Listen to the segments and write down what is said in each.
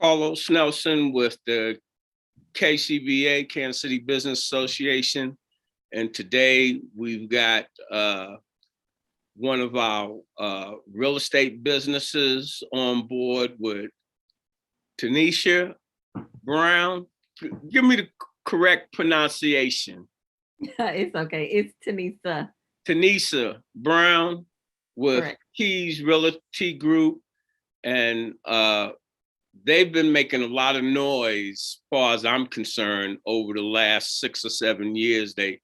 Carlos Nelson with the KCBA, Kansas City Business Association. And today we've got one of our real estate businesses on board with Tenesia Brown. Give me the correct pronunciation. It's okay. It's Tenesia. Tenesia Brown with Correct. Keys Realty Group. And they've been making a lot of noise, as far as I'm concerned, over the last 6 or 7 years. They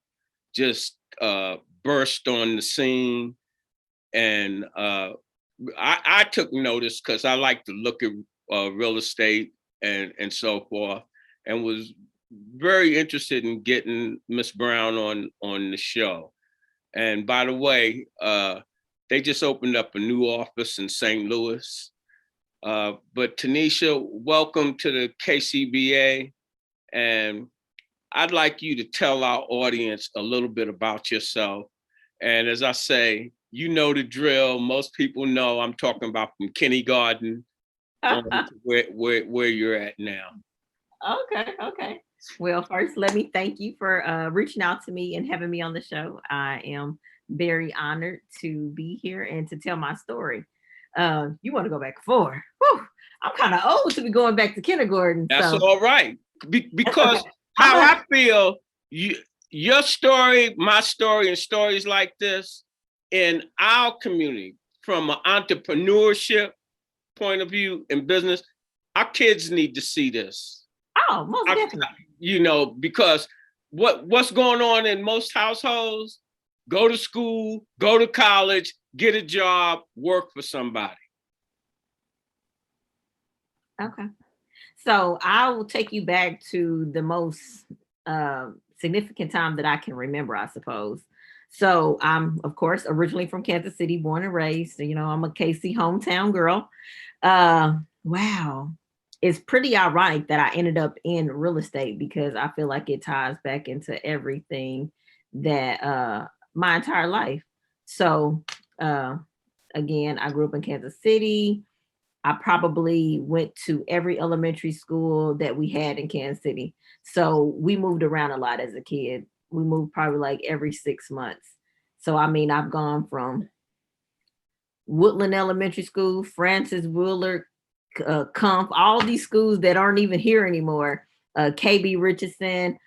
just burst on the scene. And I took notice because I like to look at real estate and so forth, and was very interested in getting Miss Brown on the show. And by the way, they just opened up a new office in St. Louis. But Tenesia, welcome to the KCBA. And I'd like you to tell our audience a little bit about yourself. And as I say, you know the drill. Most people know I'm talking about from kindergarten on to where you're at now. Okay. Well, first, let me thank you for reaching out to me and having me on the show. I am very honored to be here and to tell my story. You want to go back forward? Whew, I'm kind of old to be going back to kindergarten. That's So all right. Because okay. how I feel, your story, my story, and stories like this in our community, from an entrepreneurship point of view in business, our kids need to see this. Oh, most definitely. Because what's going on in most households, go to school, go to college, get a job, work for somebody. Okay. So I will take you back to the most significant time that I can remember, I suppose. So I'm, of course, originally from Kansas City, born and raised. So, I'm a KC hometown girl. Wow. It's pretty ironic that I ended up in real estate because I feel like it ties back into everything that my entire life. So uh, again, I grew up in Kansas City. I probably went to every elementary school that we had in Kansas City. So we moved around a lot as a kid. We moved probably like every 6 months. So I mean, I've gone from Woodland Elementary School, Francis Willard, Comp, all these schools that aren't even here anymore. KB Richardson,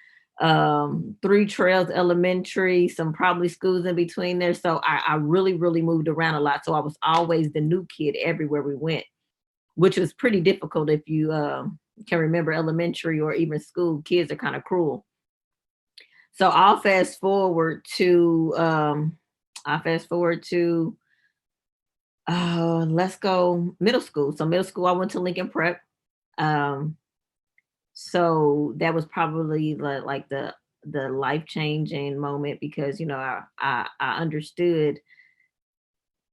Three Trails Elementary, some probably schools in between there. So I really, really moved around a lot. So I was always the new kid everywhere we went, which was pretty difficult if you can remember elementary or even school. Kids are kind of cruel. So I'll fast forward to let's go middle school. So middle school, I went to Lincoln Prep. Um, so that was probably like the life changing moment because I understood.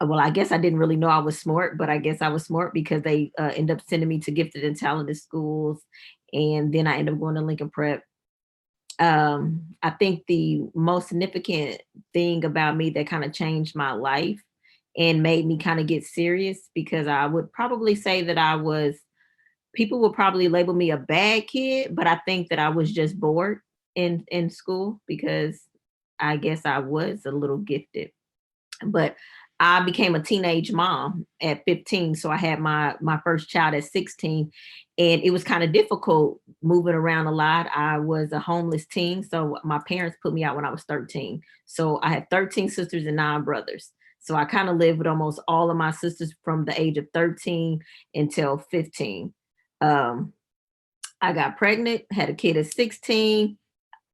Well, I guess I didn't really know I was smart, but I guess I was smart because they ended up sending me to gifted and talented schools, and then I ended up going to Lincoln Prep. I think the most significant thing about me that kind of changed my life and made me kind of get serious because I would probably say that people would probably label me a bad kid, but I think that I was just bored in school because I guess I was a little gifted. But I became a teenage mom at 15. So I had my first child at 16. And it was kind of difficult moving around a lot. I was a homeless teen. So my parents put me out when I was 13. So I had 13 sisters and 9 brothers. So I kind of lived with almost all of my sisters from the age of 13 until 15. Um, I got pregnant, had a kid at 16.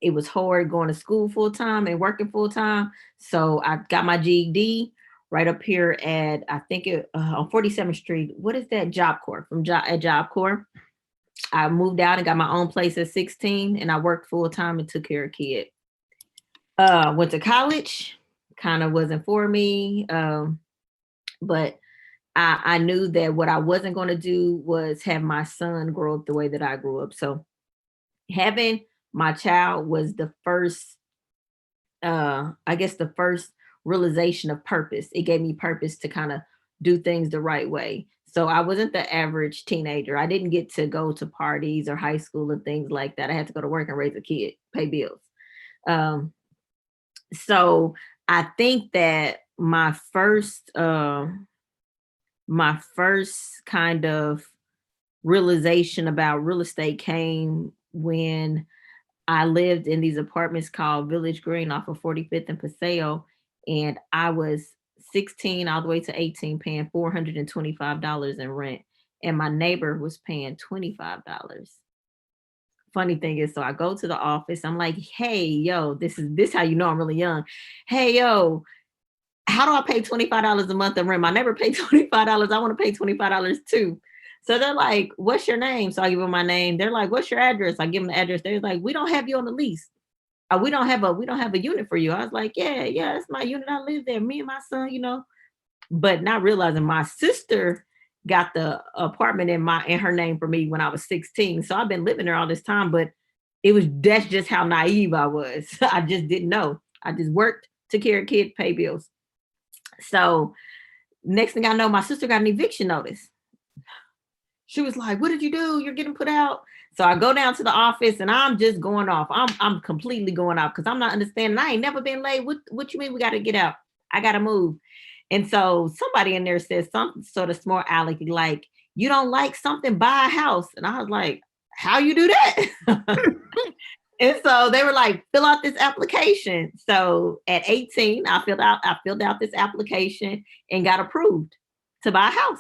It was hard going to school full time and working full time. So I got my GED right up here at I think on 47th Street. What is that? Job Corps at Job Corps. I moved out and got my own place at 16, and I worked full time and took care of kid. Went to college, kind of wasn't for me, but I knew that what I wasn't going to do was have my son grow up the way that I grew up. So having my child was the first I guess the first realization of purpose. It gave me purpose to kind of do things the right way. So I wasn't the average teenager. I didn't get to go to parties or high school and things like that. I had to go to work and raise a kid, pay bills. Um, so I think that my first kind of realization about real estate came when I lived in these apartments called Village Green off of 45th and Paseo, and I was 16 all the way to 18 paying $425 in rent, and my neighbor was paying $25. Funny thing is, so I go to the office, I'm like, "Hey, yo, this how you know I'm really young. Hey, yo, how do I pay $25 a month in rent? My neighbor paid $25. I want to pay $25 too." So they're like, "What's your name?" So I give them my name. They're like, "What's your address?" I give them the address. They're like, "We don't have you on the lease. We don't have a unit for you." I was like, "Yeah, yeah, it's my unit. I live there. Me and my son, you know." But not realizing my sister got the apartment in her name for me when I was 16. So I've been living there all this time, but that's just how naive I was. I just didn't know. I just worked, took care of kids, pay bills. So next thing I know, my sister got an eviction notice. She was like, "What did you do? You're getting put out." So I go down to the office and I'm just going off. I'm completely going off because I'm not understanding. I ain't never been late. What you mean we got to get out? I got to move. And so somebody in there says something sort of smart alecky like, "You don't like something, buy a house." And I was like, "How you do that?" And so they were like, "Fill out this application." So at 18, I filled out this application and got approved to buy a house.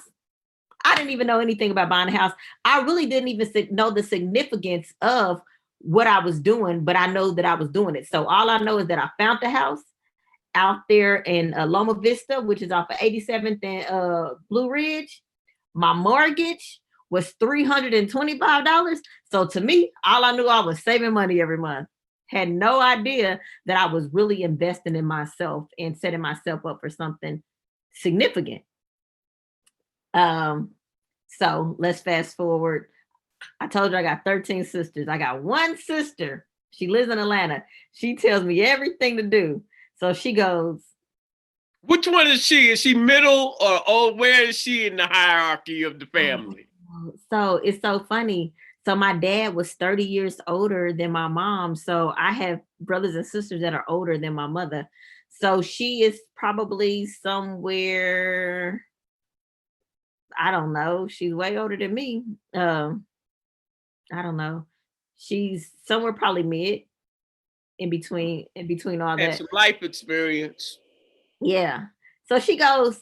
I didn't even know anything about buying a house. I really didn't even know the significance of what I was doing, but I know that I was doing it. So all I know is that I found the house out there in Loma Vista, which is off of 87th and Blue Ridge. My mortgage was $325. So to me, all I knew I was saving money every month. Had no idea that I was really investing in myself and setting myself up for something significant. Um, so let's fast forward. I told you I got 13 sisters. I got one sister. She lives in Atlanta. She tells me everything to do. So she goes, Which one is she? Is she middle or old? Where is she in the hierarchy of the family? So it's so funny. So my dad was 30 years older than my mom. So I have brothers and sisters that are older than my mother. So she is probably somewhere, I don't know. She's way older than me. I don't know. She's somewhere probably mid in between all Had that. some life experience. Yeah. So she goes,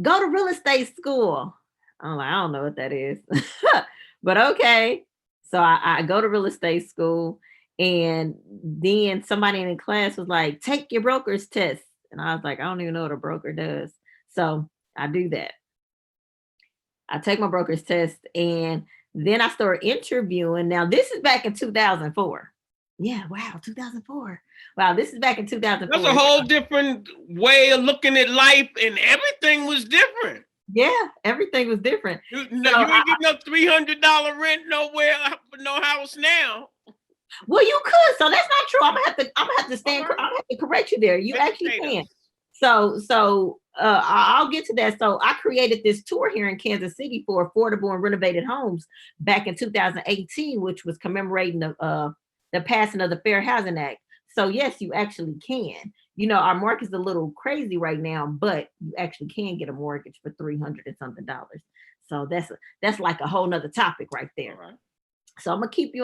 "Go to real estate school." I'm like, "I don't know what that is." But okay. So I go to real estate school, and then somebody in the class was like, "Take your broker's test." And I was like, "I don't even know what a broker does." So I do that. I take my broker's test, and then I start interviewing. Now, this is back in 2004. Yeah, wow, 2004. Wow, this is back in That's 2004. a whole different way of looking at life, and everything was different. Yeah, everything was different. No, you ain't getting no $300 rent nowhere for no house now. Well, you could. So that's not true. I'm gonna have to All right. I'm gonna have to correct you there. You actually Educate can. us. I'll get to that. So I created this tour here in Kansas City for affordable and renovated homes back in 2018, which was commemorating the passing of the Fair Housing Act. So yes, you actually can. You know, our market's a little crazy right now, but you actually can get a mortgage for 300 and something dollars. So that's like a whole nother topic right All there. right. So I'm gonna keep you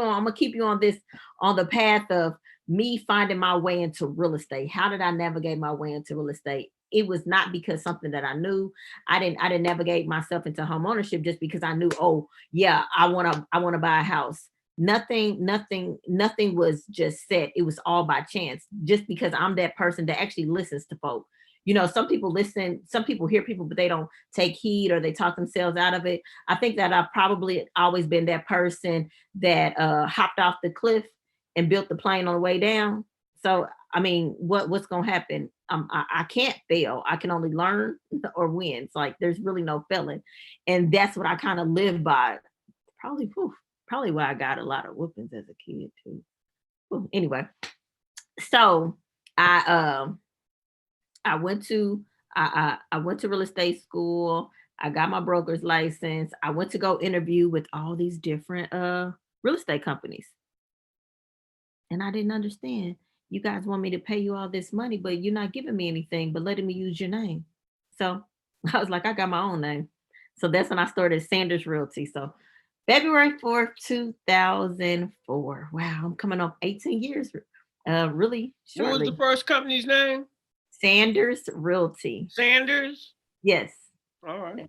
on this on the path of me finding my way into real estate. How did I navigate my way into real estate? It was not because something that I knew. I didn't navigate myself into home ownership just because I knew, oh yeah, I wanna buy a house. Nothing was just set. It was all by chance. Just because I'm that person that actually listens to folk. You know, some people listen, some people hear people, but they don't take heed or they talk themselves out of it. I think that I've probably always been that person that hopped off the cliff and built the plane on the way down. So I mean, what's gonna happen? I can't fail. I can only learn or win. It's like there's really no failing, and that's what I kind of live by. Probably, probably why I got a lot of whoopings as a kid too. Anyway, so I I went to I went to real estate school. I got my broker's license. I went to go interview with all these different real estate companies. And I didn't understand. You guys want me to pay you all this money, but you're not giving me anything, but letting me use your name. So I was like, I got my own name. So that's when I started Sanders Realty. So February 4th, 2004. Wow, I'm coming up 18 years really What was the shortly. first company's name? Sanders Realty. Sanders? Yes, All right.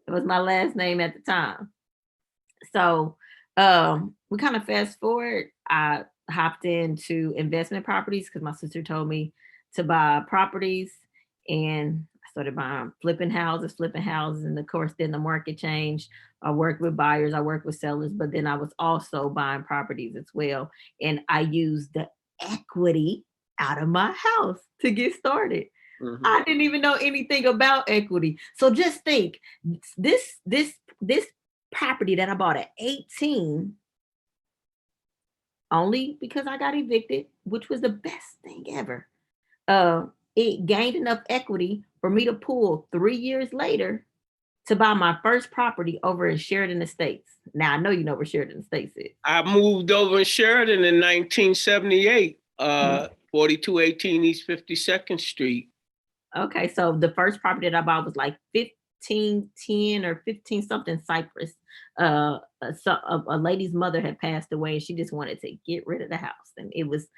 it was my last name at the time. So we kind of fast forward. I hopped into investment properties because my sister told me to buy properties, and I started buying flipping houses, and of course then the market changed. I worked with buyers, I worked with sellers, but then I was also buying properties as well. And I used the equity out of my house to get started. Mhm. I didn't even know anything about equity. So just think, this property that I bought at 18, only because I got evicted, which was the best thing ever. Uh, it gained enough equity for me to pull 3 years later to buy my first property over in Sheridan Estates. Now I know you know where Sheridan Estates is. I moved over in Sheridan in 1978, Mhm. 4218 East 52nd Street. Okay, so the first property that I bought was like 1510 or 15 something Cypress. A lady's mother had passed away and she just wanted to get rid of the house. And it was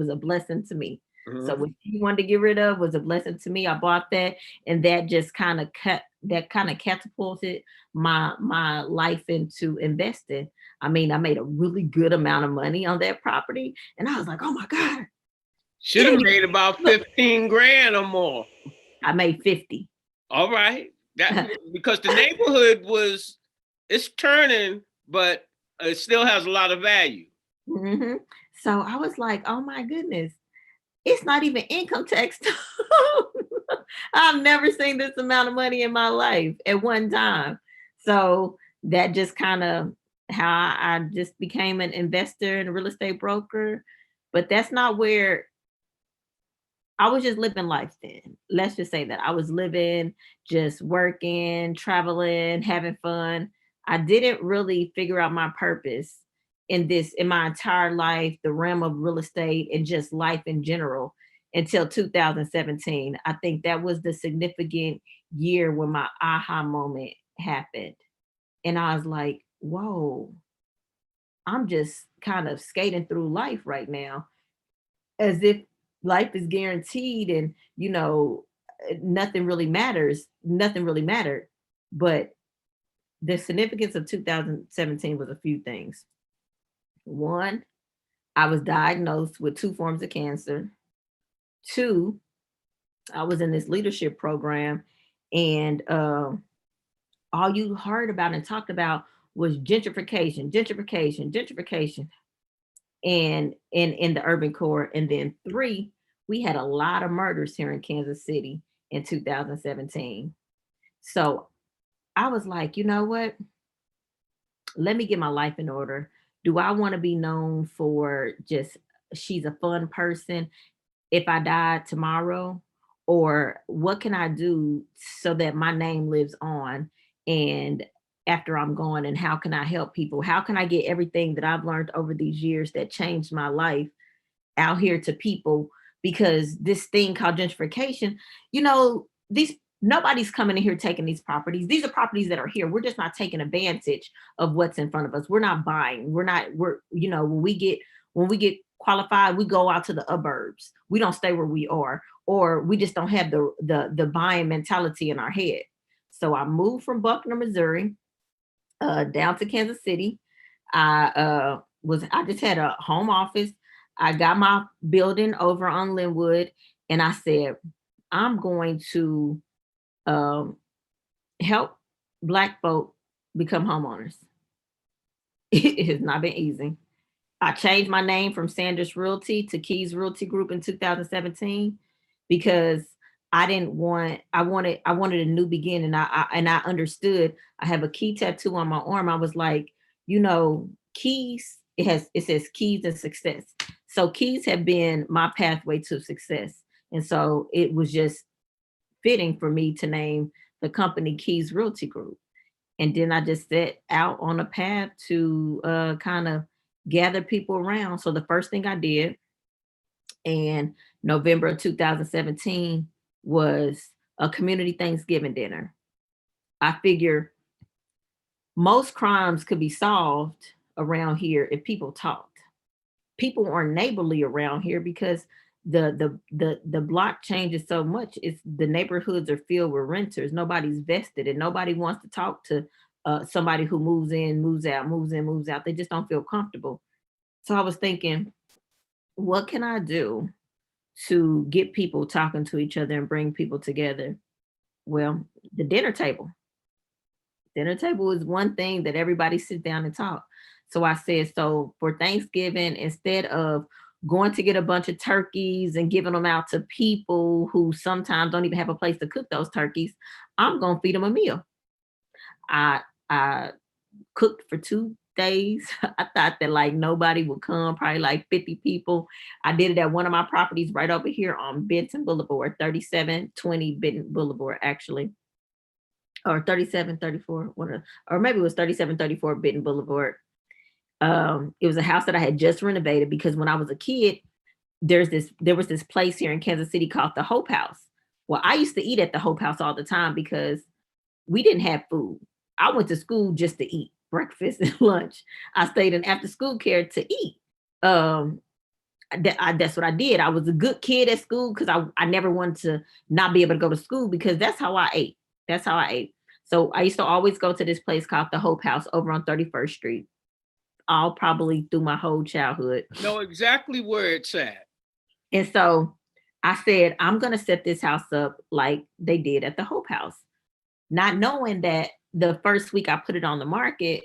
a blessing to me. So Mhm. what she wanted to get rid of was a blessing to me. I bought that, and that just kind of catapulted my life into investing. I mean, I made a really good amount of money on that property, and I was like, oh my God, Should it have ain't made about look, 15 grand or more. I made 50. All right. That because the neighborhood it's turning, but it still has a lot of value. Mhm. So I was like, "Oh my goodness, it's not even income tax time." I've never seen this amount of money in my life at one time. So that just kind of how I just became an investor and a real estate broker. But that's not where I was just living life then. Let's just say that I was living, just working, traveling, having fun. I didn't really figure out my purpose in my entire life, the realm of real estate and just life in general until 2017. I think that was the significant year when my aha moment happened. And I was like, whoa, I'm just kind of skating through life right now as if life is guaranteed and nothing really matters, nothing really mattered. But the significance of 2017 was a few things. One, I was diagnosed with two forms of cancer. Two, I was in this leadership program, and all you heard about and talked about was gentrification, gentrification, gentrification, and in the urban core. And then three, we had a lot of murders here in Kansas City in 2017. So I was like, you know what? Let me get my life in order. Do I want to be known for just she's a fun person if I die tomorrow? Or what can I do so that my name lives on and after I'm gone? And how can I help people? How can I get everything that I've learned over these years that changed my life out here to people? Because this thing called gentrification, these nobody's coming in here taking these properties. These are properties that are here. We're just not taking advantage of what's in front of us. We're not buying. When we get qualified, we go out to the suburbs. We don't stay where we are, or we just don't have the buying mentality in our head. So I moved from Buckner, Missouri, down to Kansas City. I just had a home office. I got my building over on Linwood, and I said, I'm going to um, help Black folk become homeowners. It has not been easy. I changed my name from Sanders Realty to Keys Realty Group in 2017 because I wanted a new beginning. I understood. I have a key tattoo on my arm. I was like, keys, it says keys and success. So keys have been my pathway to success. And so it was just fitting for me to name the company Keys Realty Group. And then I just set out on a path to kind of gather people around. So the first thing I did in November of 2017 was a community Thanksgiving dinner. I figure most crimes could be solved around here if people talked. People are neighborly around here because the block changes so much. It's the neighborhoods are filled with renters. Nobody's vested, and nobody wants to talk to somebody who moves in, moves out, moves in, moves out. They just don't feel comfortable. So I was thinking, what can I do to get people talking to each other and bring people together? Well, the dinner table. Dinner table is one thing that everybody sits down and talk. So I said, so for Thanksgiving, instead of going to get a bunch of turkeys and giving them out to people who sometimes don't even have a place to cook those turkeys, I'm gonna feed them a meal. I I cooked for 2 days. I thought that like nobody would come, probably like 50 people. I did it at one of my properties right over here on Benton Boulevard, 3720 Benton Boulevard, actually, or 3734, or maybe it was 3734 Benton Boulevard. It was a house that I had just renovated because when I was a kid, there was this place here in Kansas City called the Hope House. Well, I used to eat at the Hope House all the time because we didn't have food. I went to school just to eat breakfast and lunch. I stayed in after school care to eat. Um, that's what I did. I was a good kid at school because I never wanted to not be able to go to school because that's how I ate. That's how I ate. So I used to always go to this place called the Hope House over on 31st Street, all probably through my whole childhood. Know exactly where it's at. And so I said, I'm going to set this house up like they did at the Hope House, not knowing that the first week I put it on the market,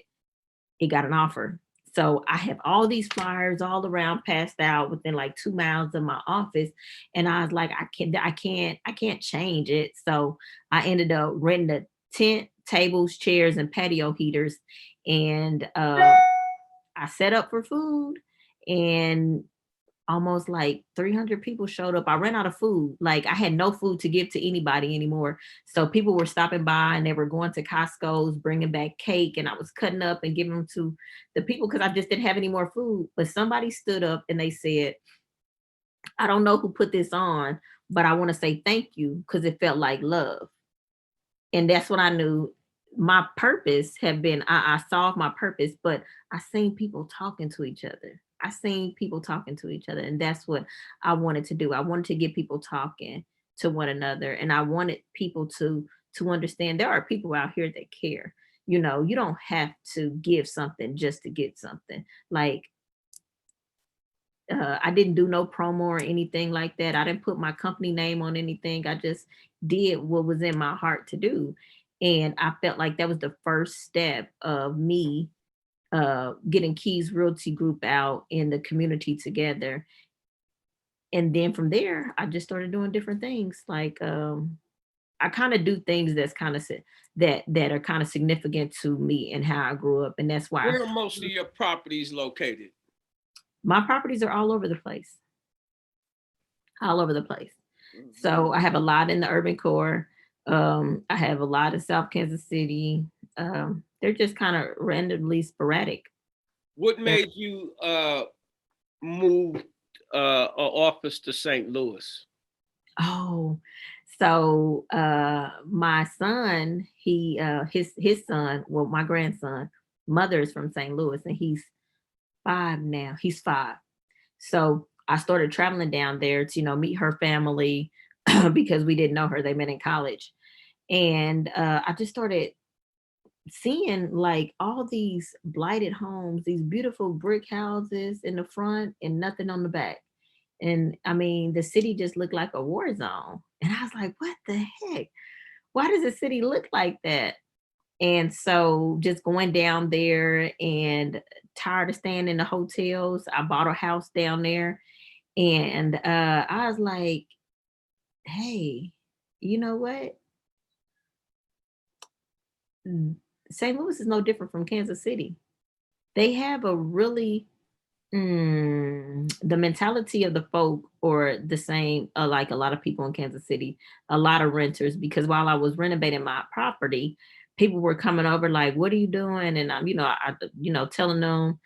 it got an offer. So I have all these flyers all around passed out within like 2 miles of my office. And I was like, I can't change it. So I ended up renting a tent, tables, chairs, and patio heaters. And I set up for food, and almost like 300 people showed up. I ran out of food. Like I had no food to give to anybody anymore. So people were stopping by and they were going to Costco's, bringing back cake, and I was cutting up and giving them to the people because I just didn't have any more food. But somebody stood up and they said, I don't know who put this on, but I want to say thank you because it felt like love. And that's what I knew my purpose had been. I solved my purpose, but I seen people talking to each other. I seen people talking to each other, and that's what I wanted to do. I wanted to get people talking to one another, and I wanted people to understand there are people out here that care. You know, you don't have to give something just to get something. Like I didn't do no promo or anything like that. I didn't put my company name on anything. I just did what was in my heart to do. And I felt like that was the first step of me getting Keys Realty Group out in the community together. And then from there, I just started doing different things. Like I kind of do things that's kind of that are kind of significant to me and how I grew up. And that's why Where are most of your properties located? my properties are all over the place. All over the place. So I have a lot in the urban core. I have a lot in South Kansas City. They're just kind of randomly sporadic. What Yeah. made you move an office to St. Louis? Oh, so my son, his son, well, my grandson, mother is from St. Louis, and he's 5 now. He's 5. So I started traveling down there to, meet her family because we didn't know her. They met in college. And I just started seeing like all these blighted homes, these beautiful brick houses in the front and nothing on the back. And I mean, the city just looked like a war zone. And I was like, what the heck? Why does the city look like that? And so just going down there and tired of staying in the hotels, I bought a house down there. And I was like, hey, you know what? St. Louis is no different from Kansas City. They have a really The mentality of the folk or the same, like a lot of people in Kansas City, a lot of renters, because while I was renovating my property, people were coming over like, what are you doing? And I'm, telling them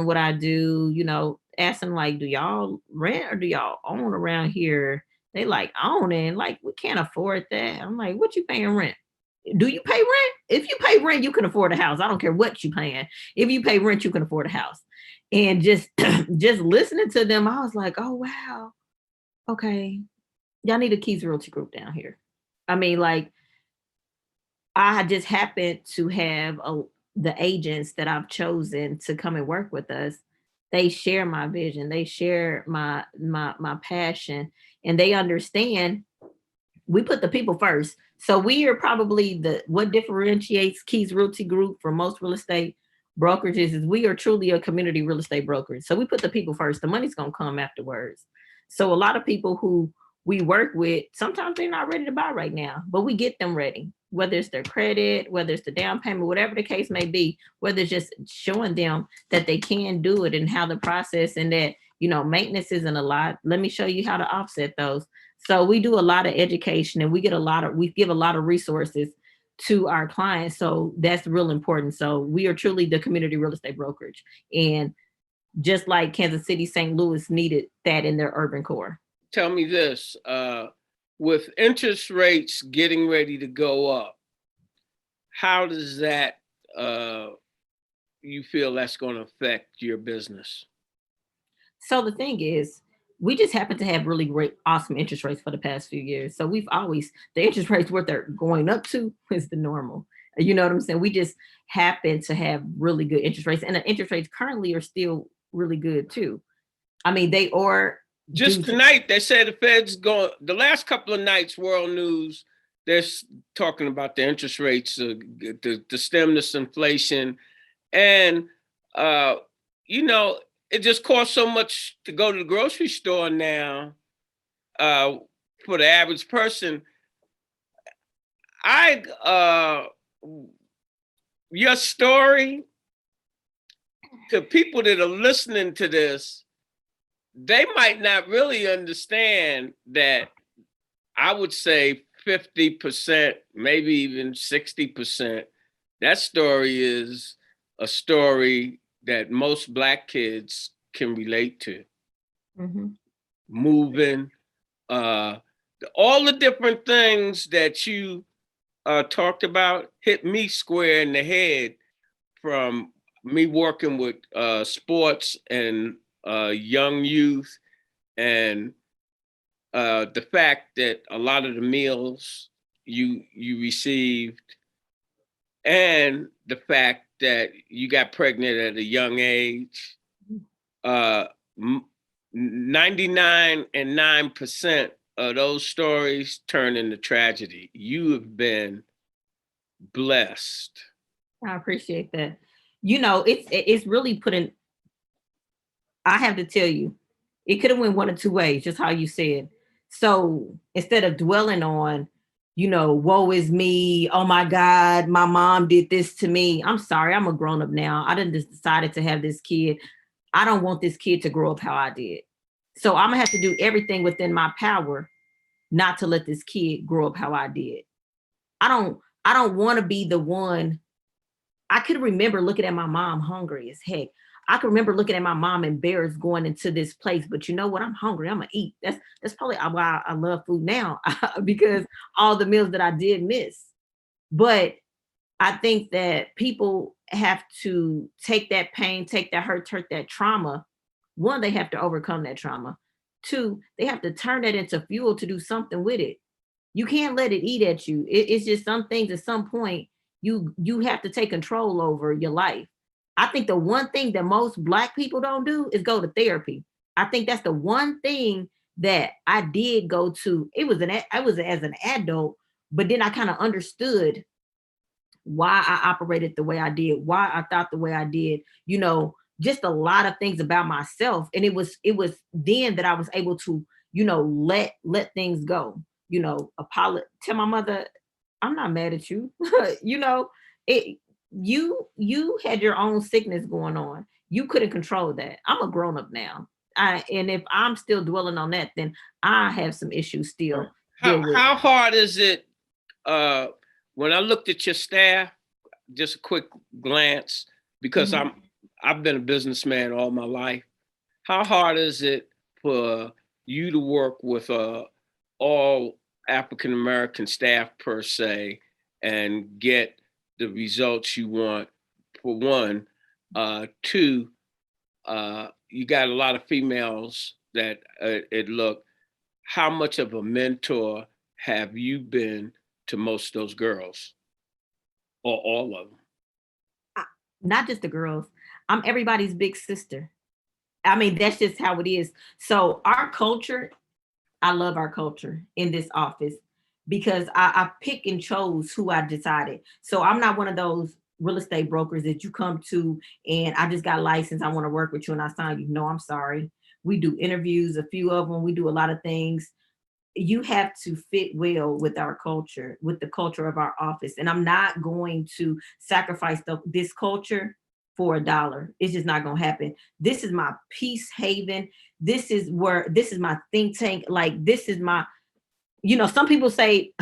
what I do, asking like, do y'all rent or do y'all own around here? They like owning, like we can't afford that. I'm like, what you paying rent? Do you pay rent? If you pay rent, you can afford a house. I don't care what you paying. If you pay rent, you can afford a house. And just just listening to them, I was like, oh wow, okay. Y'all need a Keys Realty group down here. I mean, like I just happened to have the agents that I've chosen to come and work with us. They share my vision. They share my passion, and they understand we put the people first. So we are probably the what differentiates Keys Realty Group from most real estate brokerages is we are truly a community real estate brokerage. So we put the people first. The money's gonna come afterwards. So a lot of people who we work with, sometimes they're not ready to buy right now, but we get them ready. Whether it's their credit, whether it's the down payment, whatever the case may be, whether it's just showing them that they can do it and how the process and that maintenance isn't a lot. Let me show you how to offset those. So we do a lot of education and we give a lot of resources to our clients. So that's real important. So we are truly the community real estate brokerage. And just like Kansas City, St. Louis needed that in their urban core. Tell me this, with interest rates getting ready to go up, how does that, you feel that's going to affect your business? So the thing is, we just happen to have really great, awesome interest rates for the past few years. So we've always, the interest rates what they're going up to is the normal. You know what I'm saying? We just happen to have really good interest rates. And the interest rates currently are still really good too. I mean, they are. Just tonight, they said the Fed's going, the last couple of nights, world news, they're talking about the interest rates to stem this inflation. And, it just costs so much to go to the grocery store now for the average person. Your story, to people that are listening to this, they might not really understand that. I would say 50%, maybe even 60%. That story is a story that most Black kids can relate to. Mm-hmm. Moving, all the different things that you talked about hit me square in the head from me working with sports and young youth, and the fact that a lot of the meals you received, and the fact that you got pregnant at a young age, 99.9% of those stories turn into tragedy. You have been blessed. I appreciate that. It's really putting. I have to tell you, it could have went one of two ways, just how you said. So instead of dwelling on, woe is me, oh my God, my mom did this to me. I'm sorry, I'm a grown up now. I done just decided to have this kid. I don't want this kid to grow up how I did. So I'm gonna have to do everything within my power not to let this kid grow up how I did. I don't want to be the one. I could remember looking at my mom hungry as heck. I can remember looking at my mom embarrassed going into this place, but you know what? I'm hungry. I'm gonna eat. That's probably why I love food now because all the meals that I did miss. But I think that people have to take that pain, take that hurt, take that trauma. One, they have to overcome that trauma. Two, they have to turn that into fuel to do something with it. You can't let it eat at you. It's just some things at some point you have to take control over your life. I think the one thing that most Black people don't do is go to therapy. I think that's the one thing that I did go to. I was as an adult, but then I kind of understood why I operated the way I did, why I thought the way I did, just a lot of things about myself. And it was then that I was able to, let things go, tell my mother, I'm not mad at you. It you had your own sickness going on. You couldn't control that. I'm a grown up now. And if I'm still dwelling on that, then I have some issues still deal with. How hard is it when I looked at your staff, just a quick glance, because I've been a businessman all my life. How hard is it for you to work with all African American staff per se and get the results you want? For one, two, you got a lot of females that it look. How much of a mentor have you been to most of those girls, or all of them? Not just the girls. I'm everybody's big sister. I mean, that's just how it is. So our culture, I love our culture in this office because I pick and chose who I decided. So I'm not one of those real estate brokers that you come to and I just got licensed. I want to work with you and I sign you. No, I'm sorry. We do interviews, a few of them. We do a lot of things. You have to fit well with our culture, with the culture of our office. And I'm not going to sacrifice this culture for $1. It's just not going to happen. This is my peace haven. This is my think tank. Like, this is my, some people say,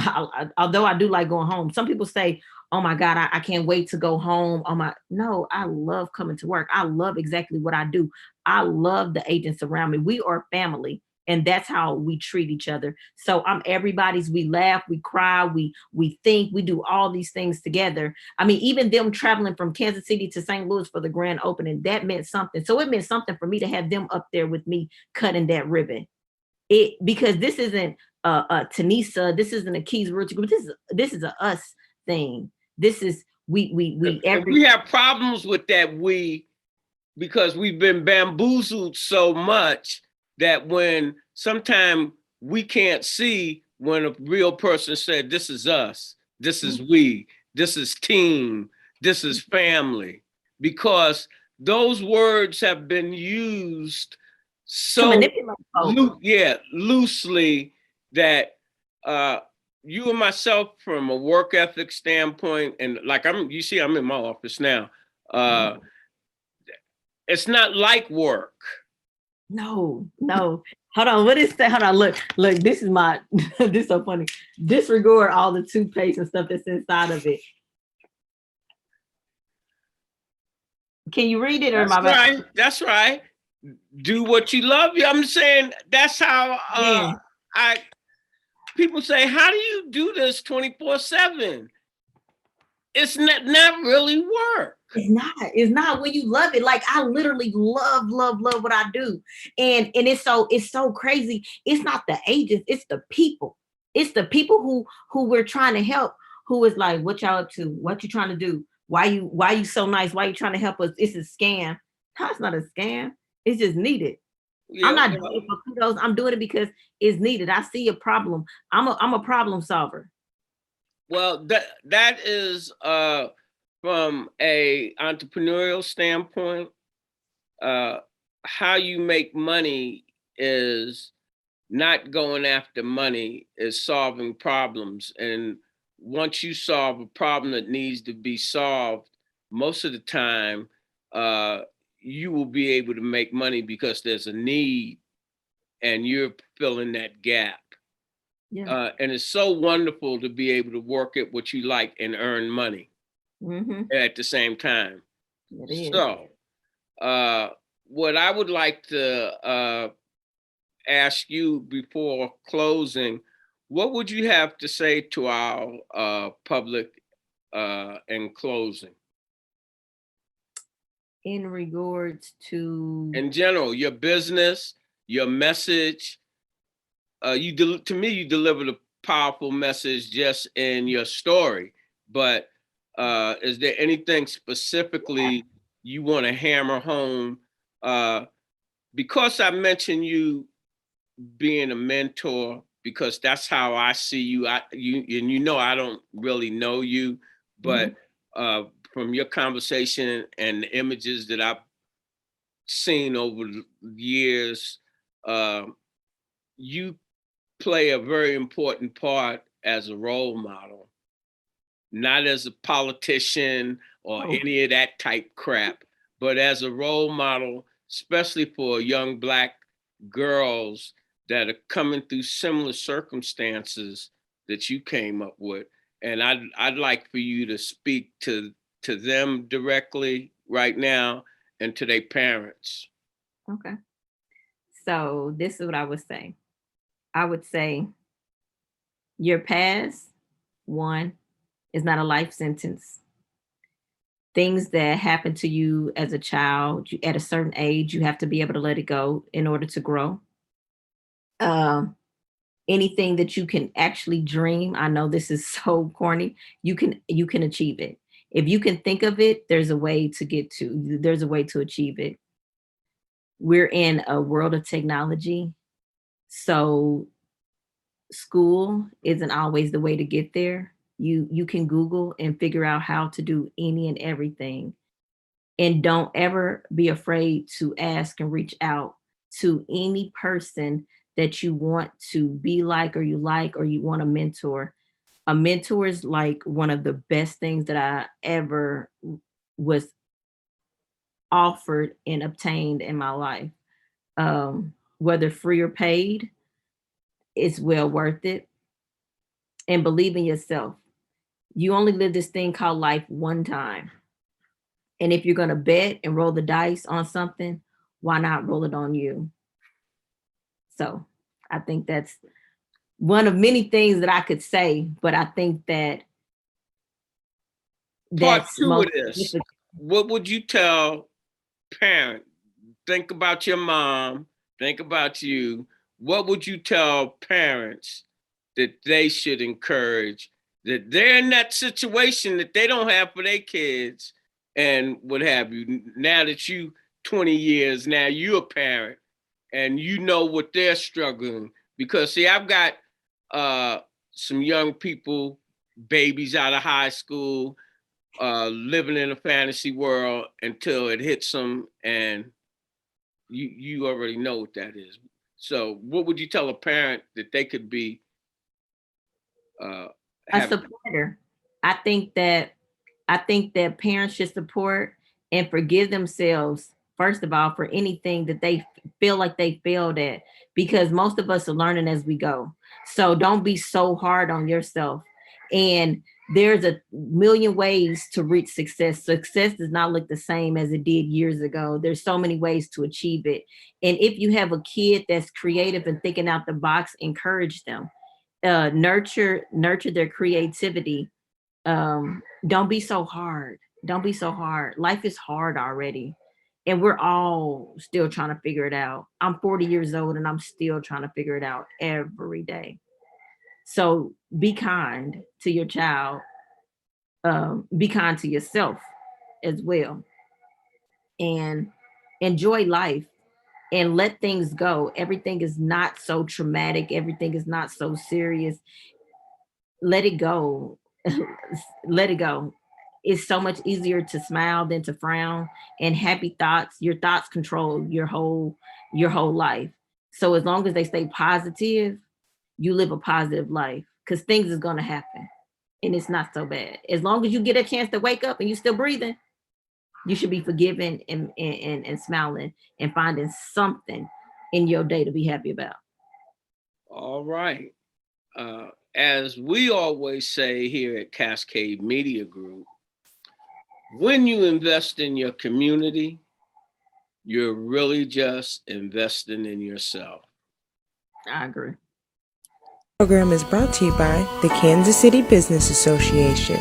although I do like going home, some people say, oh my God, I can't wait to go home. No, I love coming to work. I love exactly what I do. I love the agents around me. We are family. And that's how we treat each other. So I'm everybody's. We laugh, we cry, we think, we do all these things together. I mean, even them traveling from Kansas City to St. Louis for the grand opening, that meant something. So it meant something for me to have them up there with me cutting that ribbon. Because this isn't a Tenesia, this isn't a Keys Realty Group. This is a us thing. This is we have problems with that because we've been bamboozled so much that when sometimes we can't see when a real person said, this is us, this is we, this is team, this is family, because those words have been used so loosely that you and myself, from a work ethic standpoint, and like I'm in my office now, it's not like work. No. Hold on. What is that? Hold on. Look, this is this is so funny. Disregard all the toothpaste and stuff that's inside of it. Can you read it or that's right? That's right. Do what you love. I'm saying that's how people say, how do you do this 24/7? It's not really work. It's not when you love it. Like, I literally love what I do. And it's so crazy. It's not the agents, it's the people. It's the people who we're trying to help, who is like, what y'all up to? What you trying to do? Why you so nice? Why you trying to help us? It's a scam. No, it's not a scam. It's just needed. Yeah, I'm not doing it for kudos. I'm doing it because it's needed. I see a problem. I'm a problem solver. Well, that is from a entrepreneurial standpoint, how you make money is not going after money, is solving problems. And once you solve a problem that needs to be solved, most of the time, you will be able to make money because there's a need and you're filling that gap. Yeah. And it's so wonderful to be able to work at what you like and earn money at the same time. So what I would like to ask you before closing, what would you have to say to our public in closing? In regards to? In general, your business, your message. To me, you delivered a powerful message just in your story, but is there anything specifically you want to hammer home? Because I mentioned you being a mentor, because that's how I see you. I don't really know you, but from your conversation and the images that I've seen over the years, you play a very important part as a role model, not as a politician or any of that type crap, but as a role model, especially for young Black girls that are coming through similar circumstances that you came up with. And I'd like for you to speak to them directly right now and to their parents. Okay. So this is what I would say. I would say your past, one, is not a life sentence. Things that happen to you as a child, at a certain age, you have to be able to let it go in order to grow. Um, Anything that you can actually dream, I know this is so corny, you can achieve it. If you can think of it, there's a way to there's a way to achieve it. We're in a world of technology, so school isn't always the way to get there. You can Google and figure out how to do any and everything. And don't ever be afraid to ask and reach out to any person that you want to be like, or you want a mentor. A mentor is like one of the best things that I ever was offered and obtained in my life. Whether free or paid, it's well worth it. And believe in yourself. You only live this thing called life one time. And if you're going to bet and roll the dice on something, why not roll it on you? So I think that's one of many things that I could say, but I think that Part that's two of most this, significant. what would you tell parent? Think about your mom, think about you. What would you tell parents that they should encourage, that they're in that situation that they don't have for their kids and what have you? Now that you 20 years, now you're a parent and you know what they're struggling. Because see, I've got some young people, babies out of high school, living in a fantasy world until it hits them, and you already know what that is. So what would you tell a parent that they could be A having? supporter. I think that parents should support and forgive themselves first of all for anything that they feel like they failed at, because most of us are learning as we go. So don't be so hard on yourself. And there's a million ways to reach success. Success does not look the same as it did years ago. There's so many ways to achieve it. And if you have a kid that's creative and thinking out the box, encourage them. Nurture their creativity. Don't be so hard. Don't be so hard. Life is hard already. And we're all still trying to figure it out. I'm 40 years old and I'm still trying to figure it out every day. So be kind to your child. Be kind to yourself as well. And enjoy life and let things go. Everything is not so traumatic. Everything is not so serious. Let it go. Let it go. It's so much easier to smile than to frown. And happy thoughts, your thoughts control your whole life. So as long as they stay positive, you live a positive life, because things is going to happen and it's not so bad. As long as you get a chance to wake up and you still breathing, you should be forgiving and smiling and finding something in your day to be happy about. All right. As we always say here at Cascade Media Group, when you invest in your community, you're really just investing in yourself. I agree. Program is brought to you by the Kansas City Business Association.